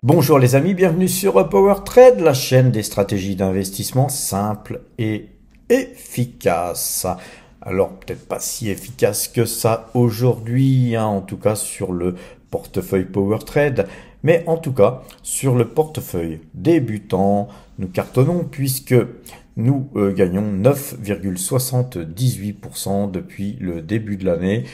Bonjour les amis, bienvenue sur Power Trade, la chaîne des stratégies d'investissement simples et efficaces. Alors peut-être pas si efficace que ça aujourd'hui, en tout cas sur le portefeuille Power Trade, mais en tout cas sur le portefeuille débutant, nous cartonnons puisque nous gagnons 9,78% depuis le début de l'année.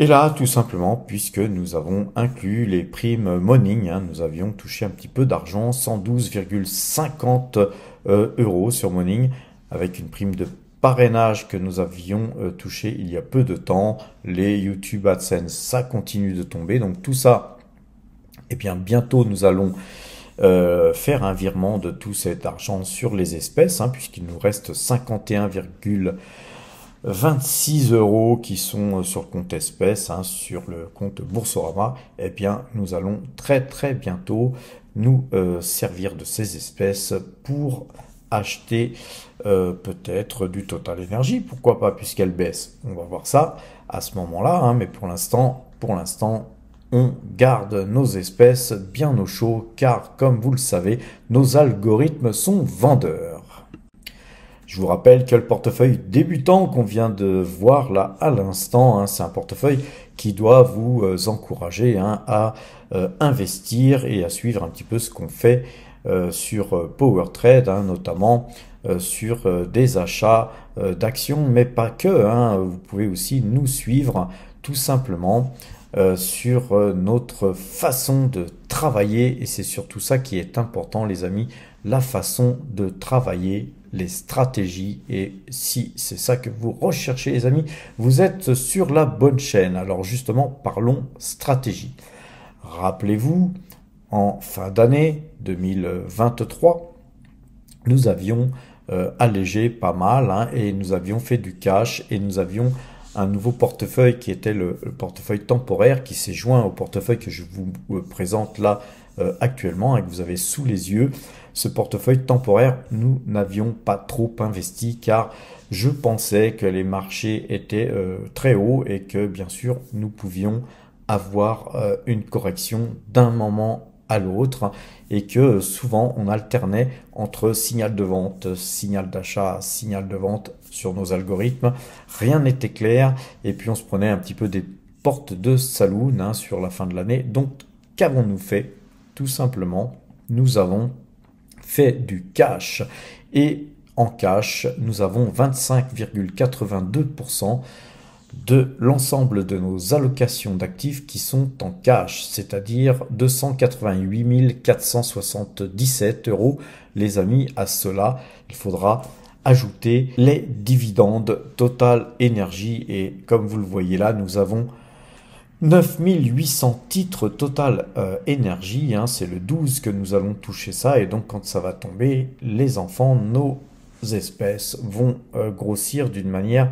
Et là, tout simplement, puisque nous avons inclus les primes Morning, nous avions touché un petit peu d'argent, 112,50 euros sur Morning, avec une prime de parrainage que nous avions touché il y a peu de temps. Les YouTube AdSense, ça continue de tomber. Donc tout ça, eh bien bientôt nous allons faire un virement de tout cet argent sur les espèces, puisqu'il nous reste 51,26 euros qui sont sur le compte espèces, sur le compte Boursorama. Eh bien, nous allons très bientôt nous servir de ces espèces pour acheter peut-être du Total Energy, pourquoi pas, puisqu'elle baisse. On va voir ça à ce moment-là, mais pour l'instant, on garde nos espèces bien au chaud, car comme vous le savez, nos algorithmes sont vendeurs. Je vous rappelle que le portefeuille débutant qu'on vient de voir là à l'instant, c'est un portefeuille qui doit vous encourager à investir et à suivre un petit peu ce qu'on fait sur Power Trade, notamment sur des achats d'actions, mais pas que. Vous pouvez aussi nous suivre tout simplement sur notre façon de travailler, et c'est surtout ça qui est important les amis, la façon de travailler, les stratégies. Et si c'est ça que vous recherchez les amis, vous êtes sur la bonne chaîne. Alors justement, parlons stratégie. Rappelez-vous, en fin d'année 2023, nous avions allégé pas mal, et nous avions fait du cash, et nous avions un nouveau portefeuille qui était le portefeuille temporaire, qui s'est joint au portefeuille que je vous présente là actuellement et que vous avez sous les yeux. Ce portefeuille temporaire, nous n'avions pas trop investi car je pensais que les marchés étaient très hauts et que bien sûr nous pouvions avoir une correction d'un moment à l'autre, et que souvent on alternait entre signal de vente, signal d'achat, signal de vente sur nos algorithmes. Rien n'était clair et puis on se prenait un petit peu des portes de saloon sur la fin de l'année. Donc qu'avons-nous fait? Tout simplement, nous avons fait du cash, et en cash, nous avons 25,82% de l'ensemble de nos allocations d'actifs qui sont en cash, c'est-à-dire 288 477 euros. Les amis, à cela, il faudra ajouter les dividendes Total Energy, et comme vous le voyez là, nous avons 9800 titres Total Energy, c'est le 12 que nous allons toucher ça, et donc quand ça va tomber, les enfants, nos espèces vont grossir d'une manière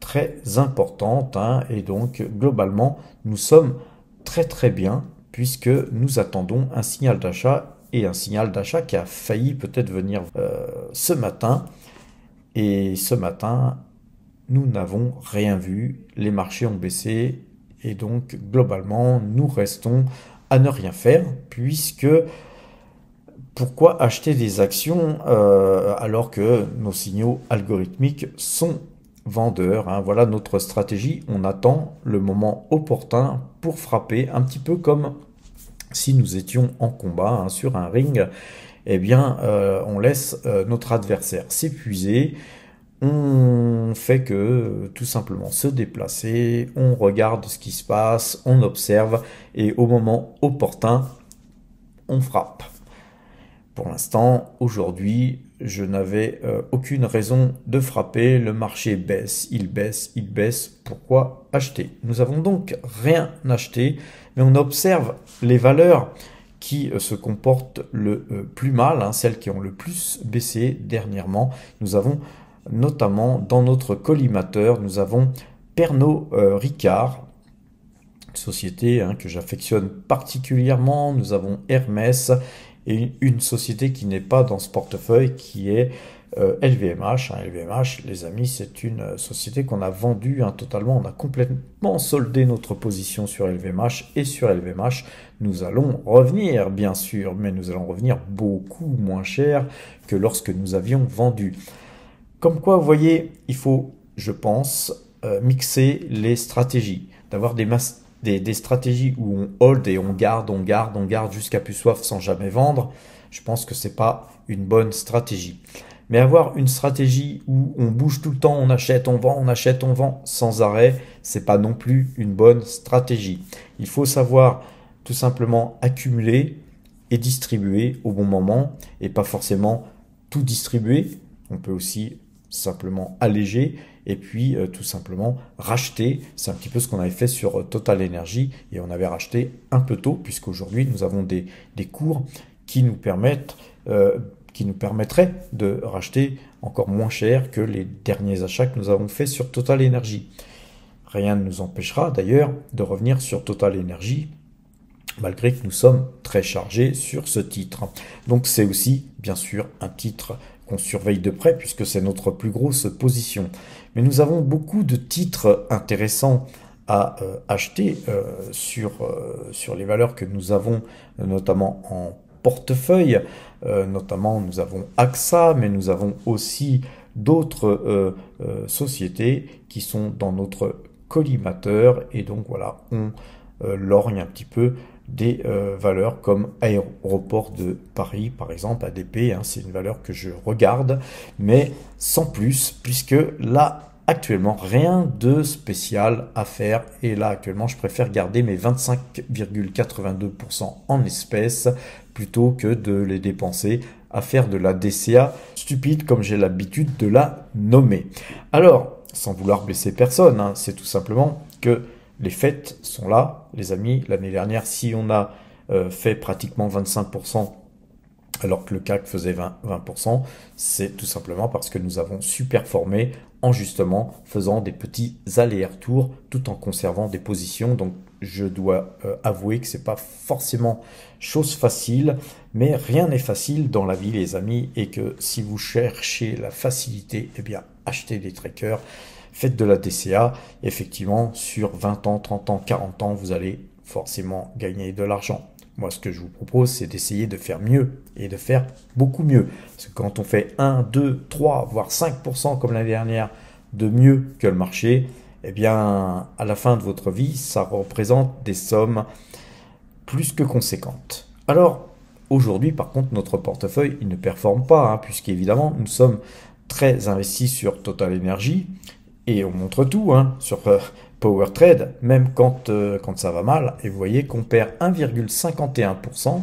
très importante, et donc globalement nous sommes très bien, puisque nous attendons un signal d'achat, et un signal d'achat qui a failli peut-être venir ce matin, et ce matin nous n'avons rien vu, les marchés ont baissé, et donc globalement nous restons à ne rien faire, puisque pourquoi acheter des actions alors que nos signaux algorithmiques sont vendeurs? Voilà notre stratégie, on attend le moment opportun pour frapper, un petit peu comme si nous étions en combat sur un ring. Eh bien on laisse notre adversaire s'épuiser, on fait que tout simplement se déplacer, on regarde ce qui se passe, on observe, et au moment opportun on frappe. Pour l'instant, aujourd'hui, je n'avais aucune raison de frapper. Le marché baisse, il baisse. Pourquoi acheter? Nous avons donc rien acheté, mais on observe les valeurs qui se comportent le plus mal, celles qui ont le plus baissé dernièrement. Nous avons notamment dans notre collimateur, nous avons Pernod Ricard, société que j'affectionne particulièrement. Nous avons Hermès, et une société qui n'est pas dans ce portefeuille, qui est LVMH. LVMH, les amis, c'est une société qu'on a vendue totalement. On a complètement soldé notre position sur LVMH. Et sur LVMH, nous allons revenir, bien sûr, mais nous allons revenir beaucoup moins cher que lorsque nous avions vendu. Comme quoi, vous voyez, il faut, je pense, mixer les stratégies, d'avoir des stratégies où on hold et on garde jusqu'à plus soif sans jamais vendre. Je pense que c'est pas une bonne stratégie. Mais avoir une stratégie où on bouge tout le temps, on achète, on vend sans arrêt, c'est pas non plus une bonne stratégie. Il faut savoir tout simplement accumuler et distribuer au bon moment et pas forcément tout distribuer. On peut aussi simplement alléger et puis tout simplement racheter. C'est un petit peu ce qu'on avait fait sur Total Energy et on avait racheté un peu tôt puisqu'aujourd'hui nous avons des cours qui nous permettraient de racheter encore moins cher que les derniers achats que nous avons faits sur Total Energy. Rien ne nous empêchera d'ailleurs de revenir sur Total Energy malgré que nous sommes très chargés sur ce titre. Donc c'est aussi bien sûr un titre qu'on surveille de près puisque c'est notre plus grosse position. Mais nous avons beaucoup de titres intéressants à acheter sur les valeurs que nous avons notamment en portefeuille. Notamment nous avons AXA, mais nous avons aussi d'autres sociétés qui sont dans notre collimateur et donc voilà, on lorgne un petit peu des valeurs comme Aéroport de Paris, par exemple, ADP, c'est une valeur que je regarde, mais sans plus, puisque là, actuellement, rien de spécial à faire. Et là, actuellement, je préfère garder mes 25,82% en espèces plutôt que de les dépenser à faire de la DCA stupide, comme j'ai l'habitude de la nommer. Alors, sans vouloir blesser personne, c'est tout simplement que les fêtes sont là, les amis. L'année dernière, si on a fait pratiquement 25%, alors que le CAC faisait 20%, c'est tout simplement parce que nous avons superformé en justement faisant des petits allers-retours tout en conservant des positions. Donc je dois avouer que c'est pas forcément chose facile, mais rien n'est facile dans la vie, les amis, et que si vous cherchez la facilité, eh bien achetez des trackers. Faites de la DCA, effectivement, sur 20 ans, 30 ans, 40 ans, vous allez forcément gagner de l'argent. Moi, ce que je vous propose, c'est d'essayer de faire mieux et de faire beaucoup mieux. Parce que quand on fait 1, 2, 3, voire 5% comme l'année dernière de mieux que le marché, eh bien, à la fin de votre vie, ça représente des sommes plus que conséquentes. Alors, aujourd'hui, par contre, notre portefeuille, il ne performe pas, puisqu'évidemment, nous sommes très investis sur Total Energy. Et on montre tout sur Power Trade, même quand ça va mal. Et vous voyez qu'on perd 1,51%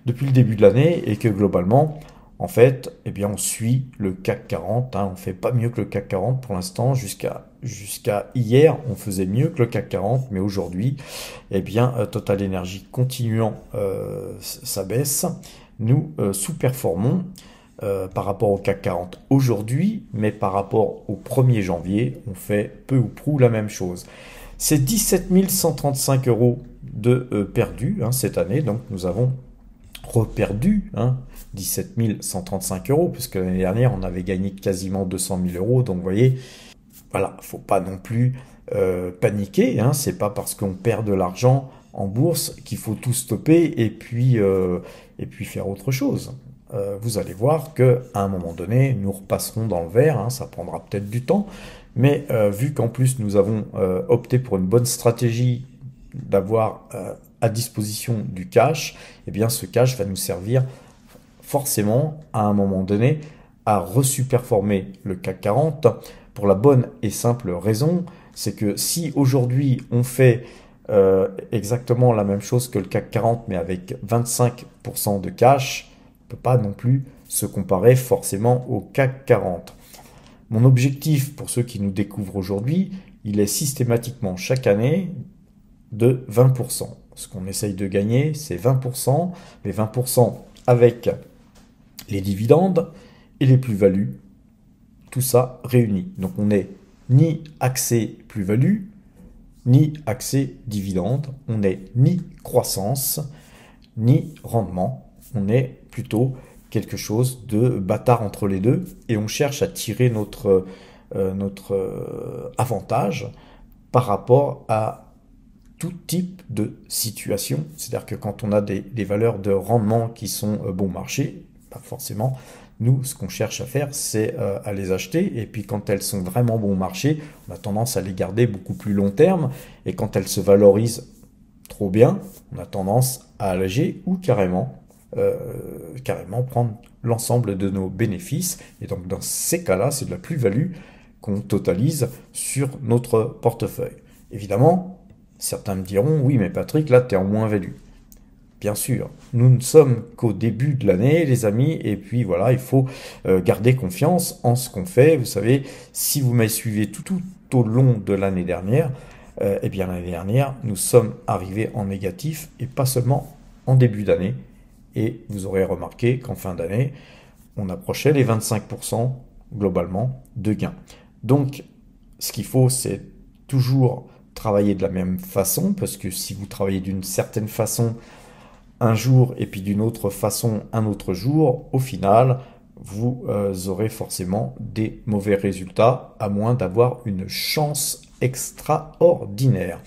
depuis le début de l'année et que globalement, en fait, eh bien, on suit le CAC 40. On ne fait pas mieux que le CAC 40 pour l'instant. Jusqu'à hier, on faisait mieux que le CAC 40. Mais aujourd'hui, eh bien, Total Energy continuant sa baisse, nous sous-performons. Par rapport au CAC 40 aujourd'hui, mais par rapport au 1er janvier, on fait peu ou prou la même chose. C'est 17 135 € de perdus cette année, donc nous avons reperdu 17 135 €, puisque l'année dernière, on avait gagné quasiment 200 000 €, donc vous voyez, voilà, faut pas non plus paniquer, c'est pas parce qu'on perd de l'argent en bourse qu'il faut tout stopper et puis faire autre chose. Vous allez voir qu'à un moment donné, nous repasserons dans le vert, ça prendra peut-être du temps, mais vu qu'en plus nous avons opté pour une bonne stratégie d'avoir à disposition du cash, eh bien ce cash va nous servir forcément à un moment donné à resuperformer le CAC 40 pour la bonne et simple raison, c'est que si aujourd'hui on fait exactement la même chose que le CAC 40 mais avec 25% de cash, peut pas non plus se comparer forcément au CAC 40. Mon objectif pour ceux qui nous découvrent aujourd'hui, il est systématiquement chaque année de 20%. Ce qu'on essaye de gagner, c'est 20%, mais 20% avec les dividendes et les plus-values, tout ça réuni. Donc on n'est ni axé plus-value, ni axé dividende, on n'est ni croissance, ni rendement. On est plutôt quelque chose de bâtard entre les deux et on cherche à tirer notre avantage par rapport à tout type de situation. C'est-à-dire que quand on a des valeurs de rendement qui sont bon marché, pas forcément, nous, ce qu'on cherche à faire, c'est à les acheter. Et puis quand elles sont vraiment bon marché, on a tendance à les garder beaucoup plus long terme. Et quand elles se valorisent trop bien, on a tendance à alléger ou carrément prendre l'ensemble de nos bénéfices. Et donc dans ces cas-là, c'est de la plus-value qu'on totalise sur notre portefeuille. Évidemment, certains me diront, oui mais Patrick, là tu es en moins-value. Bien sûr, nous ne sommes qu'au début de l'année, les amis, et puis voilà, il faut garder confiance en ce qu'on fait. Vous savez, si vous m'avez suivi tout au long de l'année dernière, eh bien l'année dernière, nous sommes arrivés en négatif et pas seulement en début d'année. Et vous aurez remarqué qu'en fin d'année, on approchait les 25% globalement de gains. Donc, ce qu'il faut, c'est toujours travailler de la même façon, parce que si vous travaillez d'une certaine façon un jour et puis d'une autre façon un autre jour, au final, vous aurez forcément des mauvais résultats, à moins d'avoir une chance extraordinaire.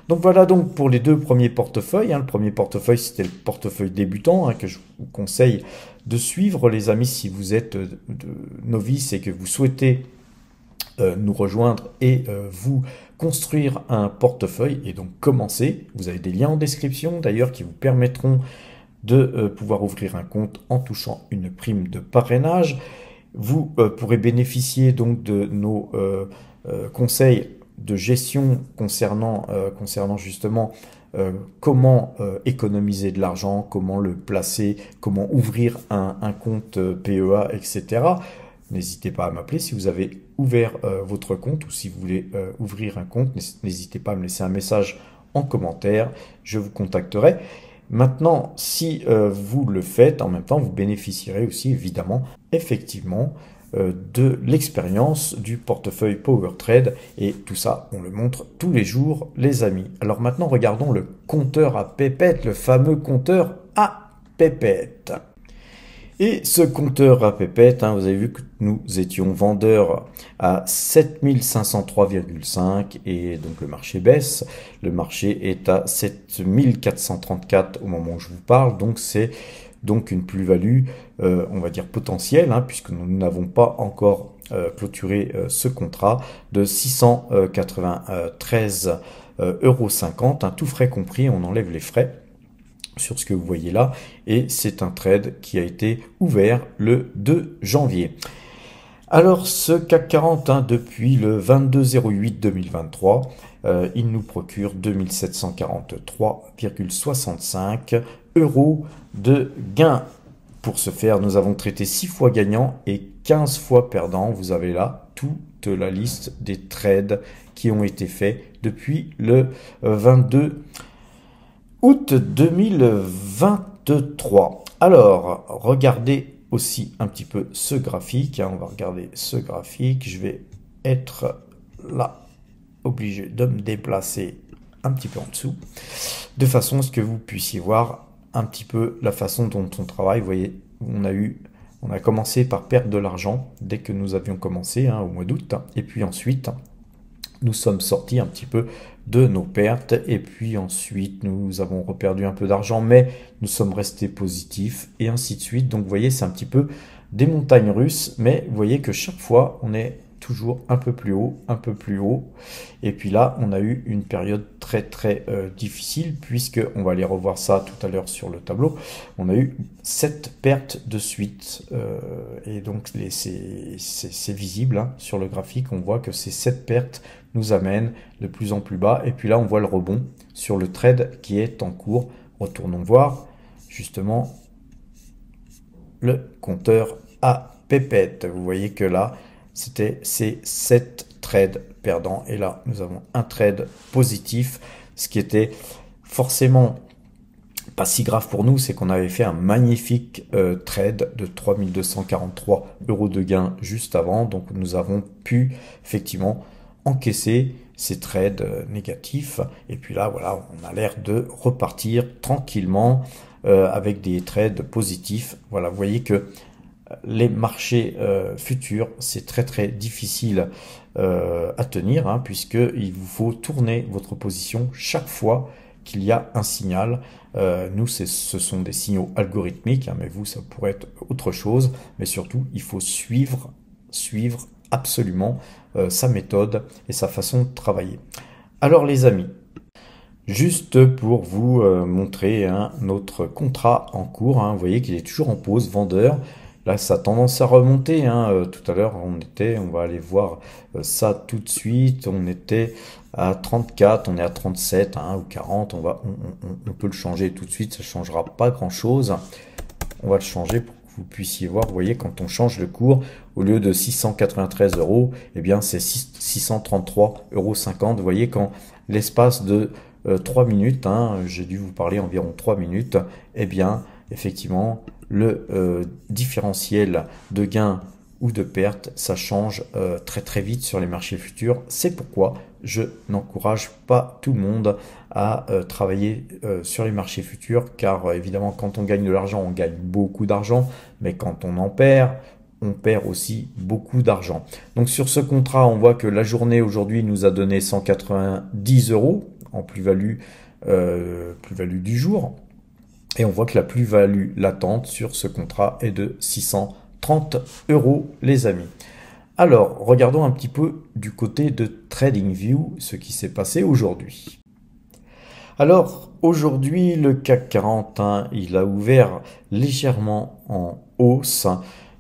Donc voilà donc pour les deux premiers portefeuilles. Le premier portefeuille, c'était le portefeuille débutant que je vous conseille de suivre, les amis, si vous êtes novice et que vous souhaitez nous rejoindre et vous construire un portefeuille et donc commencer. Vous avez des liens en description d'ailleurs qui vous permettront de pouvoir ouvrir un compte en touchant une prime de parrainage. Vous pourrez bénéficier donc de nos conseils de gestion concernant justement comment économiser de l'argent, comment le placer, comment ouvrir un compte PEA, etc. N'hésitez pas à m'appeler si vous avez ouvert votre compte ou si vous voulez ouvrir un compte. N'hésitez pas à me laisser un message en commentaire, je vous contacterai. Maintenant, si vous le faites, en même temps, vous bénéficierez aussi évidemment, effectivement, de l'expérience du portefeuille PowerTrade et tout ça, on le montre tous les jours, les amis. Alors maintenant, regardons le compteur à pépettes, le fameux compteur à pépettes. Et ce compteur à pépettes, vous avez vu que nous étions vendeurs à 7503,5 et donc le marché baisse. Le marché est à 7434 au moment où je vous parle, donc c'est donc une plus-value, on va dire potentielle, puisque nous n'avons pas encore clôturé ce contrat de 693,50 €, tout frais compris, on enlève les frais sur ce que vous voyez là, et c'est un trade qui a été ouvert le 2 janvier. Alors ce CAC 40, depuis le 22/08/2023, il nous procure 2743,65 € de gain. Pour ce faire, nous avons traité 6 fois gagnant et 15 fois perdant. Vous avez là toute la liste des trades qui ont été faits depuis le 22 août 2023. Alors, regardez aussi un petit peu ce graphique. On va regarder ce graphique. Je vais être là, obligé de me déplacer un petit peu en dessous, de façon à ce que vous puissiez voir un petit peu la façon dont on travaille. Vous voyez, on a commencé par perdre de l'argent dès que nous avions commencé au mois d'août, et puis ensuite nous sommes sortis un petit peu de nos pertes, et puis ensuite nous avons reperdu un peu d'argent, mais nous sommes restés positifs, et ainsi de suite. Donc vous voyez, c'est un petit peu des montagnes russes, mais vous voyez que chaque fois on est toujours un peu plus haut, et puis là on a eu une période très difficile, puisque on va aller revoir ça tout à l'heure sur le tableau. On a eu 7 pertes de suite, et donc c'est visible sur le graphique. On voit que ces 7 pertes nous amènent de plus en plus bas, et puis là on voit le rebond sur le trade qui est en cours. Retournons voir justement le compteur à pépettes. Vous voyez que là c'était ces 7 trades perdants, et là nous avons un trade positif, ce qui était forcément pas si grave pour nous. C'est qu'on avait fait un magnifique trade de 3243 € de gain juste avant, donc nous avons pu effectivement encaisser ces trades négatifs, et puis là voilà, on a l'air de repartir tranquillement avec des trades positifs. Voilà, vous voyez que les marchés futurs, c'est très très difficile à tenir, hein, puisqu'il vous faut tourner votre position chaque fois qu'il y a un signal. Nous, ce sont des signaux algorithmiques, hein, mais vous, ça pourrait être autre chose. Mais surtout, il faut suivre absolument sa méthode et sa façon de travailler. Alors les amis, juste pour vous montrer notre contrat en cours, hein, vous voyez qu'il est toujours en pause, vendeur. Là, ça a tendance à remonter, hein. Tout à l'heure, on va aller voir ça tout de suite. On était à 34, on est à 37, hein, ou 40. On peut le changer tout de suite, ça ne changera pas grand-chose. On va le changer pour que vous puissiez voir. Vous voyez, quand on change le cours, au lieu de 693 euros, eh bien, c'est 633,50 euros. Vous voyez, quand l'espace de 3 minutes, hein, j'ai dû vous parler environ 3 minutes, eh bien, effectivement, le différentiel de gain ou de perte, ça change très très vite sur les marchés futurs. C'est pourquoi je n'encourage pas tout le monde à travailler sur les marchés futurs, car évidemment, quand on gagne de l'argent, on gagne beaucoup d'argent, mais quand on en perd, on perd aussi beaucoup d'argent. Donc sur ce contrat, on voit que la journée aujourd'hui nous a donné 190 euros en plus-value du jour. Et on voit que la plus-value latente sur ce contrat est de 630 euros, les amis. Alors, regardons un petit peu du côté de TradingView ce qui s'est passé aujourd'hui. Alors, aujourd'hui, le CAC 40, hein, il a ouvert légèrement en hausse,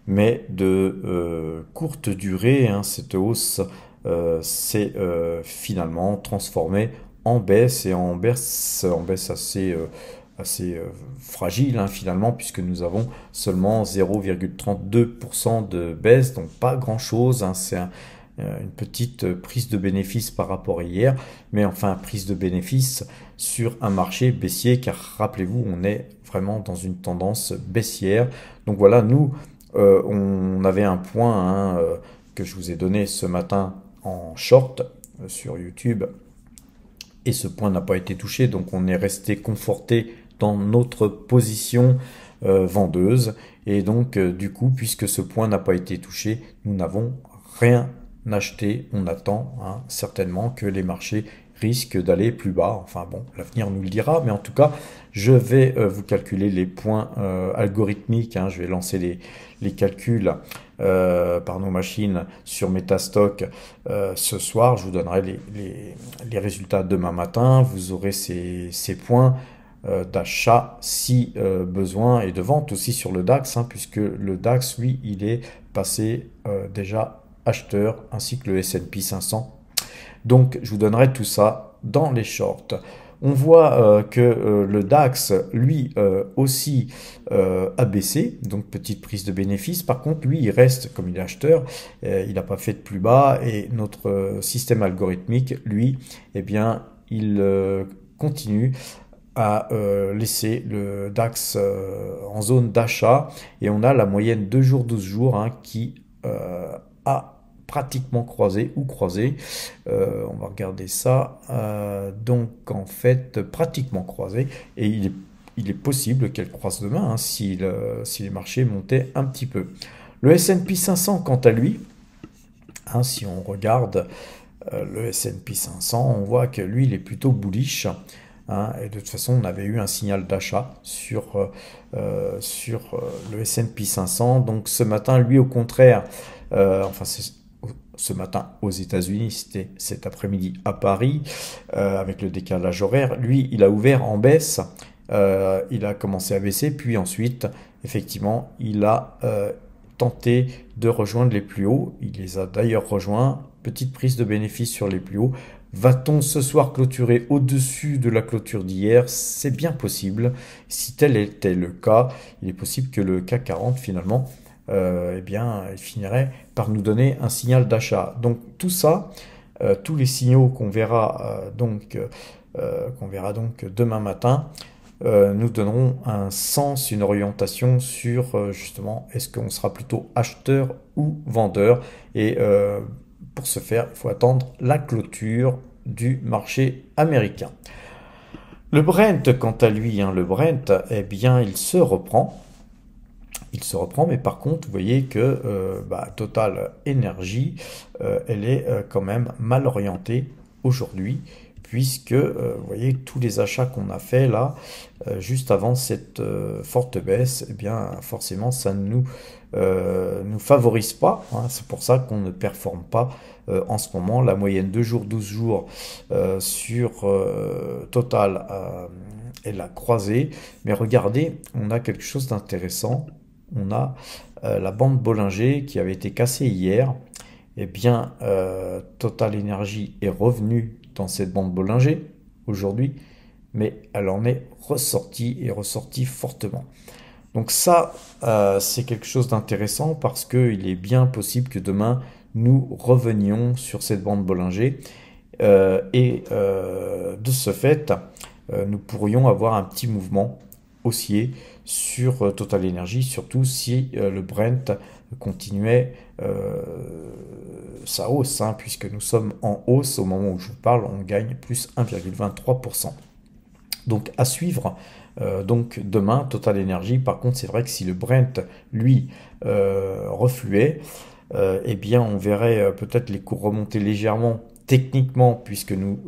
mais de courte durée. Hein, cette hausse s'est finalement transformée en baisse, et en baisse assez fragile, hein, finalement, puisque nous avons seulement 0,32% de baisse, donc pas grand chose, hein, c'est une petite prise de bénéfice par rapport à hier, mais enfin prise de bénéfice sur un marché baissier, car rappelez-vous, on est vraiment dans une tendance baissière. Donc voilà, nous on avait un point, hein, que je vous ai donné ce matin en short sur YouTube, et ce point n'a pas été touché, donc on est resté conforté dans notre position vendeuse, et donc du coup, puisque ce point n'a pas été touché, nous n'avons rien acheté. On attend, hein, certainement que les marchés risquent d'aller plus bas. Enfin bon, l'avenir nous le dira, mais en tout cas, je vais vous calculer les points algorithmiques, hein. Je vais lancer les calculs par nos machines sur Metastock ce soir. Je vous donnerai les résultats demain matin. Vous aurez ces points d'achat si besoin, et de vente aussi sur le DAX, hein, puisque le DAX, lui, il est passé déjà acheteur, ainsi que le S&P 500. Donc, je vous donnerai tout ça dans les shorts. On voit que le DAX, lui aussi, a baissé, donc petite prise de bénéfice. Par contre, lui, il reste, comme il est acheteur, il n'a pas fait de plus bas, et notre système algorithmique, lui, eh bien, il continue à laisser le DAX en zone d'achat, et on a la moyenne 2 jours, 12 jours, hein, qui a pratiquement croisé ou croisé. On va regarder ça. Donc en fait, pratiquement croisé, et il est possible qu'elle croise demain, hein, si les marchés montaient un petit peu. Le S&P 500, quant à lui, hein, si on regarde le S&P 500, on voit que lui, il est plutôt bullish. Hein, et de toute façon, on avait eu un signal d'achat sur le S&P 500. Donc ce matin, lui, au contraire, enfin c'est ce matin aux États-Unis, c'était cet après-midi à Paris, avec le décalage horaire. Lui, il a ouvert en baisse, il a commencé à baisser, puis ensuite, effectivement, il a tenté de rejoindre les plus hauts. Il les a d'ailleurs rejoints. Petite prise de bénéfice sur les plus hauts. Va-t-on ce soir clôturer au-dessus de la clôture d'hier? C'est bien possible. Si tel était le cas, il est possible que le CAC 40, finalement, eh bien, il finirait par nous donner un signal d'achat. Donc tout ça, tous les signaux qu'on verra donc demain matin, nous donneront un sens, une orientation sur justement, est-ce qu'on sera plutôt acheteur ou vendeur. Et pour ce faire, il faut attendre la clôture du marché américain. Le Brent, quant à lui, le Brent, eh bien, il se reprend. Il se reprend, mais par contre, vous voyez que Total Energy, elle est quand même mal orientée aujourd'hui, puisque vous voyez tous les achats qu'on a fait là, juste avant cette forte baisse, eh bien forcément ça ne nous favorise pas, hein. C'est pour ça qu'on ne performe pas en ce moment. La moyenne 2 jours, 12 jours sur Total, elle a croisé, mais regardez, on a quelque chose d'intéressant. On a la bande Bollinger qui avait été cassée hier. Eh bien, Total Energy est revenu dans cette bande Bollinger aujourd'hui, mais elle en est ressortie et ressortie fortement. Donc ça, c'est quelque chose d'intéressant parce qu'il est bien possible que demain, nous revenions sur cette bande Bollinger de ce fait, nous pourrions avoir un petit mouvement haussier sur Total Energy, surtout si le Brent continuait sa hausse, hein, puisque nous sommes en hausse au moment où je vous parle, on gagne plus 1,23%. Donc à suivre. Donc demain, Total Energy, par contre, c'est vrai que si le Brent, lui, refluait, eh bien on verrait peut-être les cours remonter légèrement techniquement, puisque nous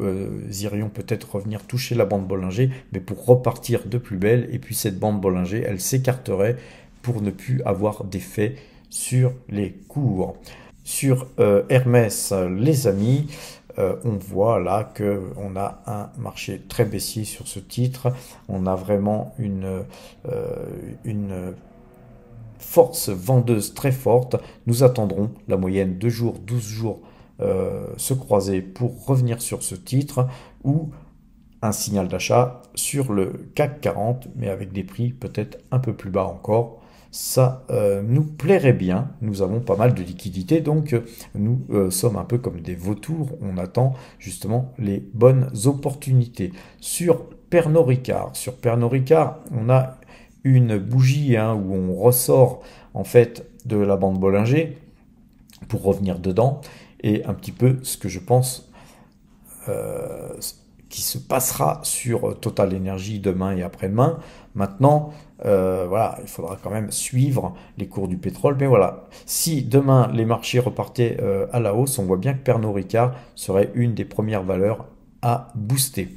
irions peut-être revenir toucher la bande Bollinger, mais pour repartir de plus belle, et puis cette bande Bollinger, elle s'écarterait pour ne plus avoir d'effet sur les cours. Sur Hermès, les amis, on voit là qu'on a un marché très baissier sur ce titre. On a vraiment une force vendeuse très forte. Nous attendrons la moyenne 2 jours, 12 jours se croiser pour revenir sur ce titre ou un signal d'achat sur le CAC 40, mais avec des prix peut-être un peu plus bas encore. Ça nous plairait bien, nous avons pas mal de liquidités, donc nous sommes un peu comme des vautours, on attend justement les bonnes opportunités. Sur Pernod Ricard, on a une bougie où on ressort en fait de la bande Bollinger pour revenir dedans, et un petit peu ce que je pense qui se passera sur Total Energy demain et après-demain. Maintenant, voilà, il faudra quand même suivre les cours du pétrole. Mais voilà, si demain les marchés repartaient à la hausse, on voit bien que Pernod Ricard serait une des premières valeurs à booster.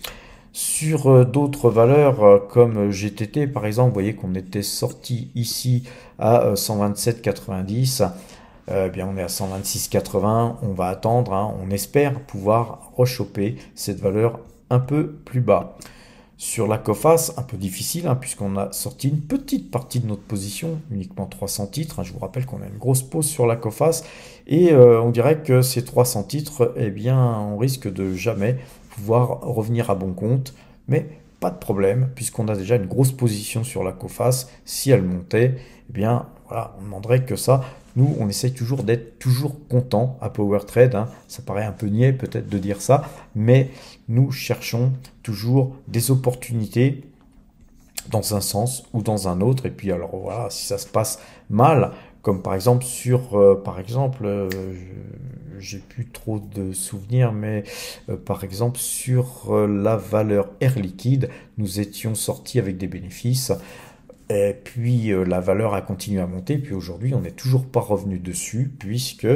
Sur d'autres valeurs comme GTT par exemple, vous voyez qu'on était sorti ici à 127,90. Bien on est à 126,80, on va attendre, on espère pouvoir rechoper cette valeur un peu plus bas. Sur la COFAS, un peu difficile, puisqu'on a sorti une petite partie de notre position, uniquement 300 titres. Je vous rappelle qu'on a une grosse pause sur la COFAS, et on dirait que ces 300 titres, eh bien, on risque de jamais pouvoir revenir à bon compte, mais pas de problème, puisqu'on a déjà une grosse position sur la COFAS. Si elle montait, eh bien, voilà, on demanderait que ça. Nous, on essaye toujours d'être toujours content à PowerTrade. Ça paraît un peu niais peut-être de dire ça, mais nous cherchons toujours des opportunités dans un sens ou dans un autre. Et puis alors voilà, si ça se passe mal, comme par exemple j'ai plus trop de souvenirs, mais par exemple sur la valeur Air Liquide, nous étions sortis avec des bénéfices. Et puis la valeur a continué à monter, puis aujourd'hui on n'est toujours pas revenu dessus, puisque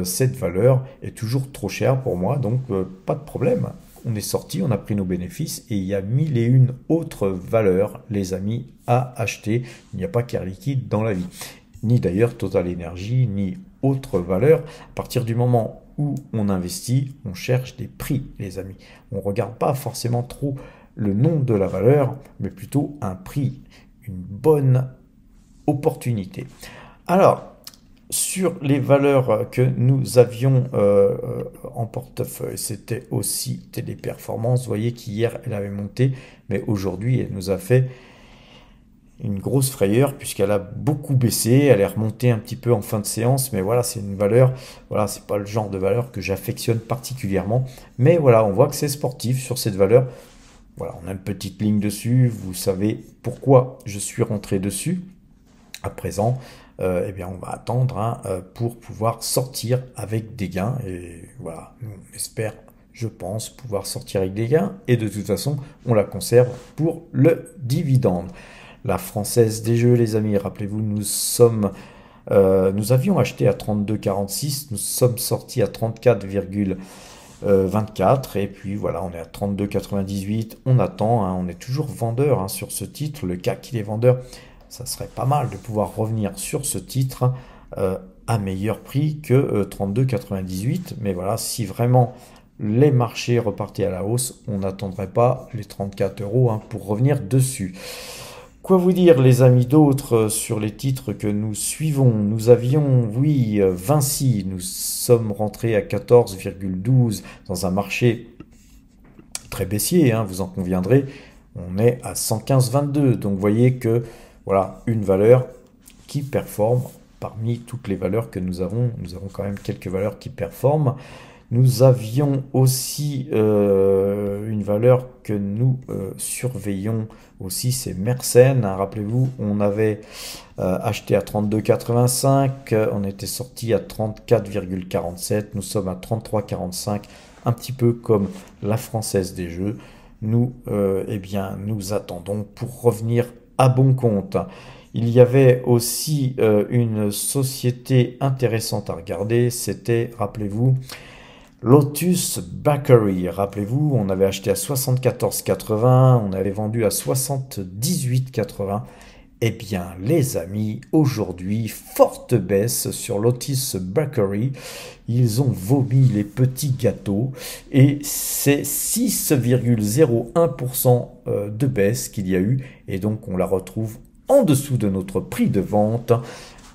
cette valeur est toujours trop chère pour moi, donc pas de problème. On est sorti, on a pris nos bénéfices, et il y a 1001 autres valeurs, les amis, à acheter. Il n'y a pas qu'Air Liquide dans la vie, ni d'ailleurs Total Energy, ni autres valeurs. À partir du moment où on investit, on cherche des prix, les amis. On ne regarde pas forcément trop le nom de la valeur, mais plutôt un prix, une bonne opportunité. Alors, sur les valeurs que nous avions en portefeuille, c'était aussi Téléperformance. Vous voyez qu'hier, elle avait monté, mais aujourd'hui, elle nous a fait une grosse frayeur puisqu'elle a beaucoup baissé. Elle est remontée un petit peu en fin de séance, mais voilà, c'est une valeur, voilà, c'est pas le genre de valeur que j'affectionne particulièrement. Mais voilà, on voit que c'est sportif sur cette valeur. Voilà, on a une petite ligne dessus. Vous savez pourquoi je suis rentré dessus. À présent, eh bien, on va attendre pour pouvoir sortir avec des gains. Et voilà, nous, on espère je pense pouvoir sortir avec des gains. Et de toute façon, on la conserve pour le dividende. La Française des Jeux, les amis, rappelez-vous, nous avions acheté à 32,46, nous sommes sortis à 34,24 et puis voilà, on est à 32,98. On attend, hein, on est toujours vendeur, hein, sur ce titre. Le cas qu'il est vendeur, ça serait pas mal de pouvoir revenir sur ce titre à meilleur prix que 32,98. Mais voilà, si vraiment les marchés repartaient à la hausse, on n'attendrait pas les 34 euros, hein, pour revenir dessus. Quoi vous dire, les amis, d'autres sur les titres que nous suivons? Nous avions, oui, Vinci, nous sommes rentrés à 14,12 dans un marché très baissier, hein, vous en conviendrez. On est à 115,22, donc vous voyez que voilà une valeur qui performe parmi toutes les valeurs que nous avons. Nous avons quand même quelques valeurs qui performent. Nous avions aussi une valeur que nous surveillons aussi, c'est Mersen. Hein, rappelez-vous, on avait acheté à 32,85, on était sorti à 34,47, nous sommes à 33,45, un petit peu comme la Française des Jeux. Nous, eh bien, nous attendons pour revenir à bon compte. Il y avait aussi une société intéressante à regarder, c'était, rappelez-vous, Lotus Bakery. Rappelez-vous, on avait acheté à 74,80, on avait vendu à 78,80. Eh bien, les amis, aujourd'hui, forte baisse sur Lotus Bakery. Ils ont vomi les petits gâteaux et c'est 6,01% de baisse qu'il y a eu. Et donc, on la retrouve en dessous de notre prix de vente.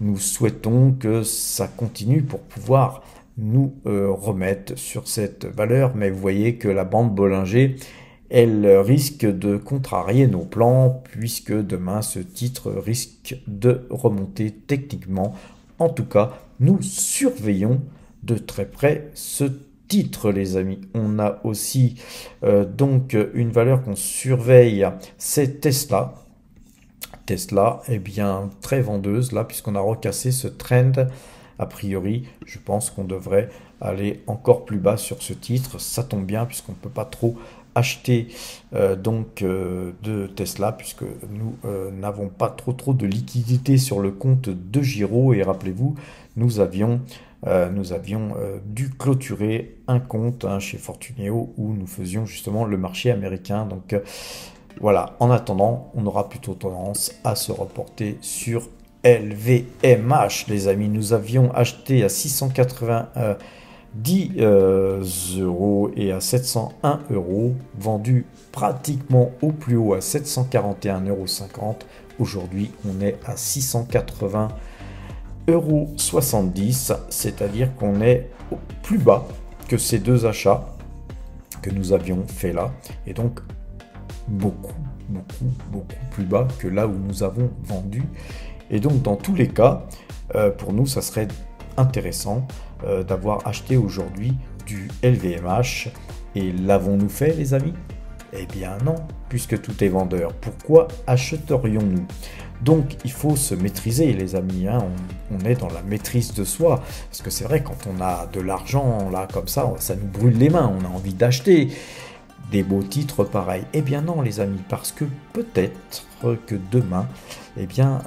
Nous souhaitons que ça continue pour pouvoir nous remettre sur cette valeur. Mais vous voyez que la bande Bollinger, elle risque de contrarier nos plans puisque demain ce titre risque de remonter techniquement. En tout cas, nous surveillons de très près ce titre, les amis. On a aussi donc une valeur qu'on surveille, c'est Tesla. Tesla est bien très vendeuse là puisqu'on a recassé ce trend. A priori, je pense qu'on devrait aller encore plus bas sur ce titre. Ça tombe bien puisqu'on ne peut pas trop acheter de Tesla puisque nous n'avons pas trop de liquidité sur le compte de Giro. Et rappelez-vous, nous avions dû clôturer un compte, hein, chez Fortuneo où nous faisions justement le marché américain. Donc voilà, en attendant, on aura plutôt tendance à se reporter sur LVMH, les amis. Nous avions acheté à 690 euros et à 701 euros, vendu pratiquement au plus haut à 741,50 euros. Aujourd'hui, on est à 680,70 euros, c'est-à-dire qu'on est au plus bas que ces deux achats que nous avions fait là, et donc beaucoup plus bas que là où nous avons vendu. Et donc dans tous les cas, pour nous, ça serait intéressant d'avoir acheté aujourd'hui du LVMH. Et l'avons-nous fait, les amis? Eh bien non, puisque tout est vendeur. Pourquoi achèterions-nous? Donc il faut se maîtriser, les amis, hein. On est dans la maîtrise de soi. Parce que c'est vrai, quand on a de l'argent là comme ça nous brûle les mains. On a envie d'acheter des beaux titres pareils. Eh bien non, les amis, parce que peut-être que demain, eh bien,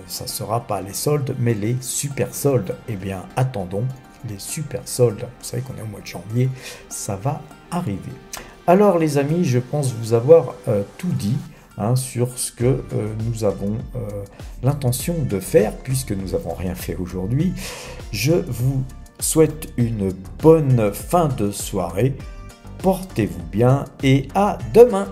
ça ne sera pas les soldes, mais les super soldes. Eh bien, attendons les super soldes. Vous savez qu'on est au mois de janvier, ça va arriver. Alors, les amis, je pense vous avoir tout dit, hein, sur ce que nous avons l'intention de faire, puisque nous n'avons rien fait aujourd'hui. Je vous souhaite une bonne fin de soirée. Portez-vous bien et à demain!